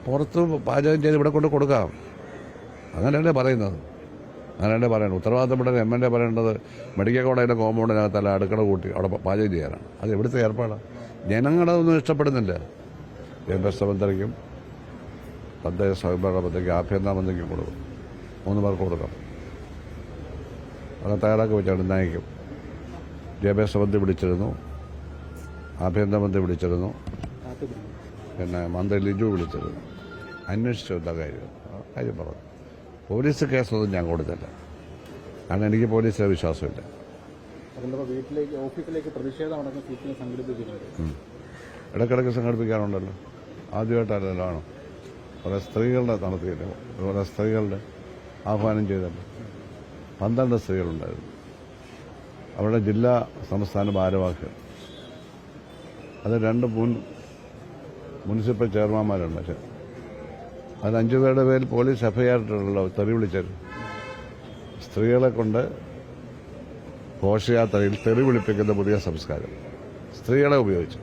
പുറത്ത് പാചകം ചെയ്ത് ഇവിടെ കൊണ്ട് കൊടുക്കാം. അങ്ങനെയല്ലേ പറയുന്നത്. അങ്ങനെയല്ലേ പറയുന്നത്. ഉത്തരവാദിത്തപ്പെട്ട MLA പറയേണ്ടത് മെഡിക്കൽ കോളേജിലെ കോമ്പൗണ്ടിനകത്തല്ല അടുക്കള കൂട്ടി അവിടെ പാചകം ചെയ്യാനാണ്. അത് എവിടുത്തെ ഏർപ്പാടാണ്? ജനങ്ങളതൊന്നും ഇഷ്ടപ്പെടുന്നില്ല. വിദ്യാഭ്യാസ മന്ത്രിക്കും തദ്ദേശ സ്വയംഭരണ മന്ത്രിക്കും ആഭ്യന്തര മന്ത്രിക്കും കൊടുക്കും. 3 പേർക്ക് കൊടുക്കാം. അത് തയ്യാറാക്കി വെച്ചാണ് നയിക്കും. വിദ്യാഭ്യാസ മന്ത്രി വിളിച്ചിരുന്നു, ആഭ്യന്തര മന്ത്രി വിളിച്ചിരുന്നു, പിന്നെ മന്ത്രി ലിജു വിളിച്ചിരുന്നു. അന്വേഷിച്ചു എന്താ കാര്യം പറഞ്ഞു. പോലീസ് കേസൊന്നും ഞാൻ കൊടുത്തില്ല. കാരണം എനിക്ക് പോലീസിലെ വിശ്വാസമില്ല. ഇടയ്ക്കിടയ്ക്ക് സംഘടിപ്പിക്കാറുണ്ടല്ലോ. ആദ്യമായിട്ടല്ലല്ലോ ആണോ? കുറേ സ്ത്രീകളുടെ നടത്തിയില്ല, കുറേ സ്ത്രീകളുടെ ആഹ്വാനം ചെയ്തല്ലോ. 12 സ്ത്രീകളുണ്ടായിരുന്നു. അവരുടെ ജില്ലാ സംസ്ഥാന ഭാരവാഹികൾ. അത് 2 മുനിസിപ്പൽ ചെയർമാന്മാരുണ്ട്. പക്ഷേ അത് 5 പേരുടെ പേരിൽ പോലീസ് FIR ഇട്ടിട്ടുള്ളൂ. തെറി വിളിച്ചത് സ്ത്രീകളെ കൊണ്ട് ഘോഷയാത്രയിൽ തെറി വിളിപ്പിക്കുന്ന പുതിയ സംസ്കാരം സ്ത്രീകളെ ഉപയോഗിച്ചു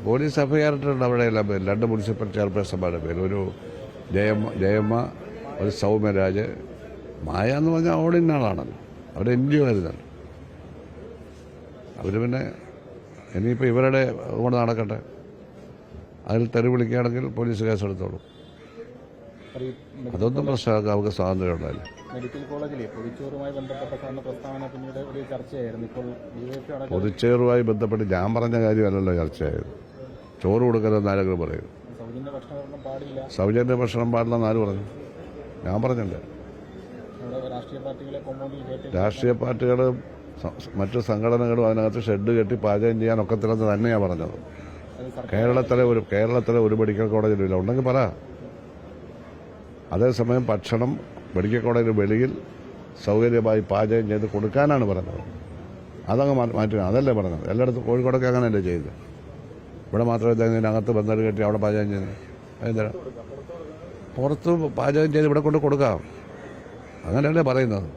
പോലീസ് FIR ഇട്ടിട്ടുണ്ട്. അവിടെ എല്ലാം പേര് 2 മുനിസിപ്പൽ ചെയർപേഴ്സന്മാരുടെ പേര്, ഒരു ജയമ്മ, ഒരു സൗമ്യരാജ്. മായ എന്ന് പറഞ്ഞാൽ ഓടിന്ന ആളാണല്ലോ. അവർ NGO ആയിരുന്നല്ലോ. അവർ പിന്നെ ഇനിയിപ്പോൾ ഇവരുടെ കൊണ്ട് നടക്കട്ടെ. അതിൽ തെറി വിളിക്കുകയാണെങ്കിൽ പോലീസ് കേസെടുത്തോളൂ. അതൊന്നും പ്രശ്നമാക്കാൻ അവർക്ക് സ്വാതന്ത്ര്യം ഉണ്ടായില്ല. മെഡിക്കൽ കോളേജിലെ പൊതിച്ചോറുമായി ബന്ധപ്പെട്ട പ്രസ്താവന പിന്നീട് ഒരു ചർച്ചയായിരുന്നു. ഇപ്പോൾ പൊതിച്ചോറുമായി ബന്ധപ്പെട്ട് ഞാൻ പറഞ്ഞ കാര്യമല്ലല്ലോ ചർച്ചയായത്. ചോറ് കൊടുക്കരുതെന്ന് ആരെങ്കിലും പറയും. സൗജന്യ ഭക്ഷണം പാടില്ലെന്ന് ആര് പറഞ്ഞു? ഞാൻ പറഞ്ഞില്ല. രാഷ്ട്രീയ പാർട്ടികളും മറ്റു സംഘടനകളും അതിനകത്ത് ഷെഡ് കെട്ടി പാചകം ചെയ്യാൻ ഒക്കത്തില്ലെന്ന് തന്നെയാണ് പറഞ്ഞത്. കേരളത്തിലെ ഒരു മെഡിക്കൽ കോളേജിലില്ല. ഉണ്ടെങ്കിൽ പറ. അതേസമയം ഭക്ഷണം മെഡിക്കൽ കോളേജിന് വെളിയിൽ സൗകര്യമായി പാചകം ചെയ്ത് കൊടുക്കാനാണ് പറഞ്ഞത്. അതങ്ങ് മാറ്റുക. അതല്ലേ പറഞ്ഞത്. എല്ലായിടത്തും കോഴിക്കോടൊക്കെ അങ്ങനെയല്ലേ ചെയ്തത്. ഇവിടെ മാത്രമേ ഇതിനകത്ത് ബന്ധം കെട്ടി അവിടെ പാചകം ചെയ്യുന്നത്. എന്താ പുറത്ത് പാചകം ചെയ്ത് ഇവിടെ കൊണ്ട് കൊടുക്കാം. അങ്ങനെയല്ലേ പറയുന്നത്.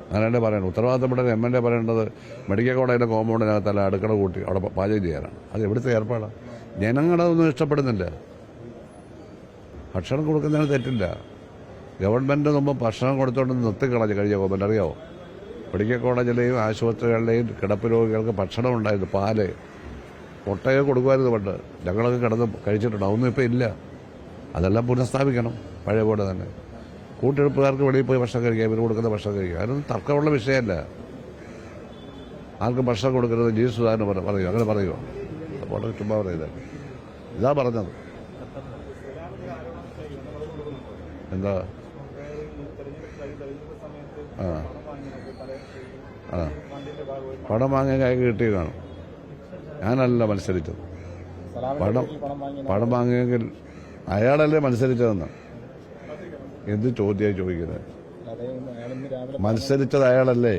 അങ്ങനെയല്ലേ പറയുന്നത്. ഉത്തരവാദിത്തപ്പെട്ട MLA പറയേണ്ടത് മെഡിക്കൽ കോളേജിലെ കോമ്പൗണ്ടിനകത്തല്ല അടുക്കള കൂട്ടി അവിടെ പാചകം ചെയ്യാനാണ്. അത് എവിടുത്തെ ഏർപ്പാടാണ്? ജനങ്ങളതൊന്നും ഇഷ്ടപ്പെടുന്നില്ല. ഭക്ഷണം കൊടുക്കുന്നതിന് തെറ്റില്ല. ഗവൺമെൻറ് മുമ്പ് ഭക്ഷണം കൊടുത്തുകൊണ്ട് നിർത്തിക്കളഞ്ഞ് കഴിഞ്ഞ ഗവൺമെൻറ് അറിയാമോ? മെഡിക്കൽ കോളേജിലെയും ആശുപത്രികളിലെയും കിടപ്പ് രോഗികൾക്ക് ഭക്ഷണം ഉണ്ടായിരുന്നു. പാല്, മുട്ടയൊക്കെ കൊടുക്കുമായിരുന്നു പണ്ട്. ഞങ്ങളൊക്കെ കിടന്ന് കഴിച്ചിട്ടുണ്ട്. അതൊന്നും ഇപ്പം ഇല്ല. അതെല്ലാം പുനഃസ്ഥാപിക്കണം പഴയ പോലെ തന്നെ. കൂട്ടിയെടുപ്പുകാർക്ക് വെളിയിൽ പോയി ഭക്ഷണം കഴിക്കുക, ഇവർ കൊടുക്കുന്ന ഭക്ഷണം കഴിക്കുക. അതൊന്നും തർക്കമുള്ള വിഷയമല്ല. ആർക്കും ഭക്ഷണം കൊടുക്കരുത് G. സുധാകരൻ പറയൂ. അങ്ങനെ പറയുമോ? അപ്പോൾ ചുമ്മാ പറയുന്നത്. ഇതാ പറഞ്ഞത്. എന്താ പണം വാങ്ങിയ കൈ കിട്ടി കാണും. ഞാനല്ല മത്സരിച്ചത്. പണം വാങ്ങിയെങ്കിൽ അയാളല്ലേ മത്സരിച്ചതെന്ന്. എന്ത് ചോദ്യമായി ചോദിക്കുന്നത്? മത്സരിച്ചത് അയാളല്ലേ,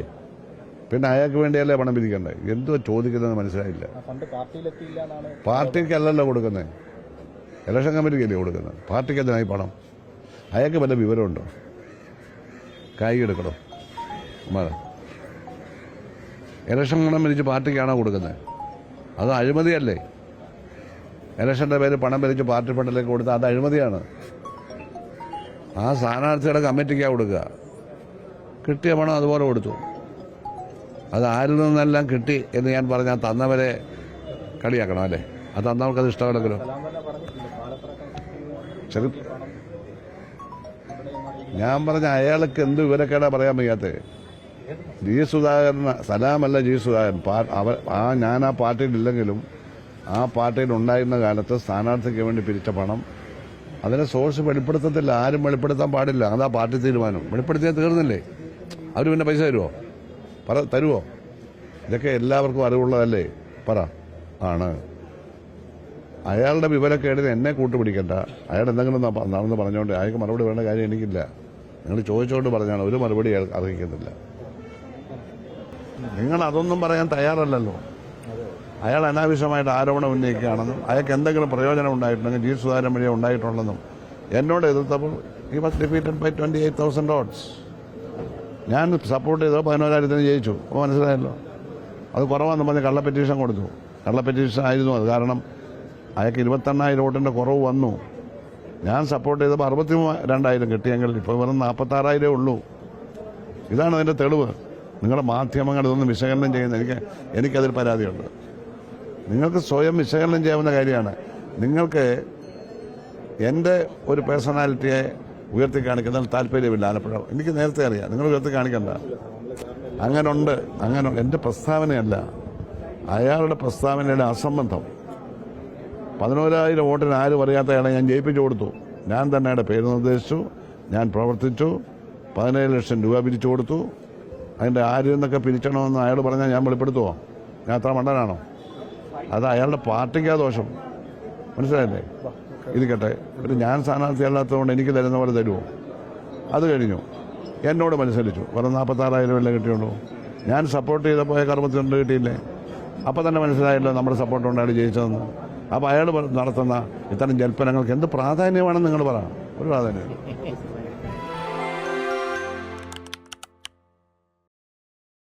പിന്നെ അയാൾക്ക് വേണ്ടിയല്ലേ പണം പിരിക്കണ്ടേ? എന്തുവാ ചോദിക്കുന്നത് മനസ്സിലായില്ല. പാർട്ടിക്കല്ലല്ലോ കൊടുക്കുന്നത്, ഇലക്ഷൻ കമ്മിറ്റിക്കല്ലേ കൊടുക്കുന്നത്. പാർട്ടിക്ക് എന്തിനായി പണം? അയാൾക്ക് വല്ല വിവരമുണ്ടോ? കൈ എടുക്കണോ? ഇലക്ഷൻ പണം പിരിച്ച് പാർട്ടിക്കാണോ കൊടുക്കുന്നത്? അത് അഴിമതിയല്ലേ? ഇലക്ഷന്റെ പേര് പണം പിരിച്ച് പാർട്ടി ഫണ്ടിലേക്ക് കൊടുത്താൽ അത് അഴിമതിയാണ്. ആ സ്ഥാനാർത്ഥിയുടെ കമ്മിറ്റിക്കാണ് കൊടുക്കുക. കിട്ടിയ പണം അതുപോലെ കൊടുത്തു. അത് ആരിൽ നിന്നെല്ലാം കിട്ടി എന്ന് ഞാൻ പറഞ്ഞാൽ തന്നവരെ കളിയാക്കണം അല്ലേ? അത് തന്നവർക്കത് ഇഷ്ടമല്ലെങ്കിലോ? ശരി, ഞാൻ പറഞ്ഞ അയാൾക്ക് എന്ത് വിവരക്കേടാ പറയാൻ വയ്യാത്തേ? G. സുധാകരൻ സലാമല്ല G. സുധാകരൻ. ഞാൻ ആ പാർട്ടിയിലില്ലെങ്കിലും ആ പാർട്ടിയിൽ ഉണ്ടായിരുന്ന കാലത്ത് സ്ഥാനാർത്ഥിക്ക് വേണ്ടി പിരിച്ച പണം അതിന്റെ സോഴ്സ് വെളിപ്പെടുത്തത്തില്ല. ആരും വെളിപ്പെടുത്താൻ പാടില്ല. അതാ പാർട്ടി തീരുമാനം. വെളിപ്പെടുത്തിയാൽ തീർന്നില്ലേ? അവർ പിന്നെ പൈസ തരുമോ? ഇതൊക്കെ എല്ലാവർക്കും അറിവുള്ളതല്ലേ? പറ. ആണ്. അയാളുടെ വിവരക്കേടിന് എന്നെ കൂട്ടുപിടിക്കണ്ട. അയാൾ എന്തെങ്കിലും നടന്ന് പറഞ്ഞുകൊണ്ട് അയാൾക്ക് മറുപടി വേണ്ട കാര്യം എനിക്കില്ല. നിങ്ങൾ ചോദിച്ചുകൊണ്ട് പറഞ്ഞാണ്. ഒരു മറുപടി അർഹിക്കുന്നില്ല. നിങ്ങൾ അതൊന്നും പറയാൻ തയ്യാറല്ലല്ലോ. അയാൾ അനാവശ്യമായിട്ട് ആരോപണം ഉന്നയിക്കുകയാണെന്നും അയാൾക്ക് എന്തെങ്കിലും പ്രയോജനം ഉണ്ടായിട്ടുണ്ടെങ്കിൽ G. സുധാകരൻ വഴിയെ ഉണ്ടായിട്ടുണ്ടെന്നും എന്നോട് എതിർത്തപ്പോൾ he was defeated by 28,000 votes. ഞാൻ സപ്പോർട്ട് ചെയ്തോ 11,000 ജയിച്ചു. അപ്പോൾ മനസ്സിലായല്ലോ. അത് കുറവാണെന്ന് പറഞ്ഞ് കള്ള പെറ്റീഷൻ കൊടുത്തു. കള്ള പെറ്റീഷൻ ആയിരുന്നു അത്. കാരണം അയാൾക്ക് 28,000 വോട്ടിൻ്റെ കുറവ് വന്നു. ഞാൻ സപ്പോർട്ട് ചെയ്തപ്പോൾ 62,000 കിട്ടിയെങ്കിൽ ഇപ്പോൾ വെറും 46,000 ഉള്ളൂ. ഇതാണ് അതിൻ്റെ തെളിവ്. നിങ്ങളുടെ മാധ്യമങ്ങൾ ഇതൊന്നും വിശകലനം ചെയ്യുന്ന എനിക്കതിൽ പരാതിയുണ്ട്. നിങ്ങൾക്ക് സ്വയം വിശകലനം ചെയ്യാവുന്ന കാര്യമാണ്. നിങ്ങൾക്ക് എൻ്റെ ഒരു പേഴ്സണാലിറ്റിയെ ഉയർത്തി കാണിക്കുന്നതിൽ താല്പര്യമില്ല. ആലപ്പുഴ എനിക്ക് നേരത്തെ അറിയാം. നിങ്ങൾ ഉയർത്തി കാണിക്കണ്ട. അങ്ങനുണ്ട്. എൻ്റെ പ്രസ്താവനയല്ല, അയാളുടെ പ്രസ്താവനയുടെ അസംബന്ധം. 11,000 വോട്ടിന് ആരും അറിയാത്തയാളെ ഞാൻ ജയിപ്പിച്ചു കൊടുത്തു. ഞാൻ തന്നെ അയാളുടെ പേര് നിർദ്ദേശിച്ചു, ഞാൻ പ്രവർത്തിച്ചു, 17 ലക്ഷം രൂപ പിരിച്ചു കൊടുത്തു. അതിൻ്റെ ആരിൽ നിന്നൊക്കെ പിരിച്ചണമെന്ന് അയാൾ പറഞ്ഞാൽ ഞാൻ വെളിപ്പെടുത്തുമോ? ഞാൻ അത്ര മണ്ടനാണോ? അത് അയാളുടെ പാർട്ടിക്കാ ദോഷം. മനസ്സിലായില്ലേ? ഇരിക്കട്ടെ, ഒരു ഞാൻ സ്ഥാനാർത്ഥി അല്ലാത്തതുകൊണ്ട് എനിക്ക് തരുന്ന പോലെ തരുമോ? അത് കഴിഞ്ഞു. എന്നോട് മത്സരിച്ചു, വെറും 46,000 കിട്ടിയുള്ളൂ. ഞാൻ സപ്പോർട്ട് ചെയ്തപ്പോൾ 62 കിട്ടിയില്ലേ? അപ്പം തന്നെ മനസ്സിലായല്ലോ നമ്മുടെ സപ്പോർട്ട് കൊണ്ടാണ് ജയിച്ചതെന്ന്. അപ്പോൾ അയാൾ നടത്തുന്ന ഇത്തരം ജൽപ്പനങ്ങൾക്ക് എന്ത് പ്രാധാന്യമാണെന്ന് നിങ്ങൾ പറ. ഒരു പ്രാധാന്യം.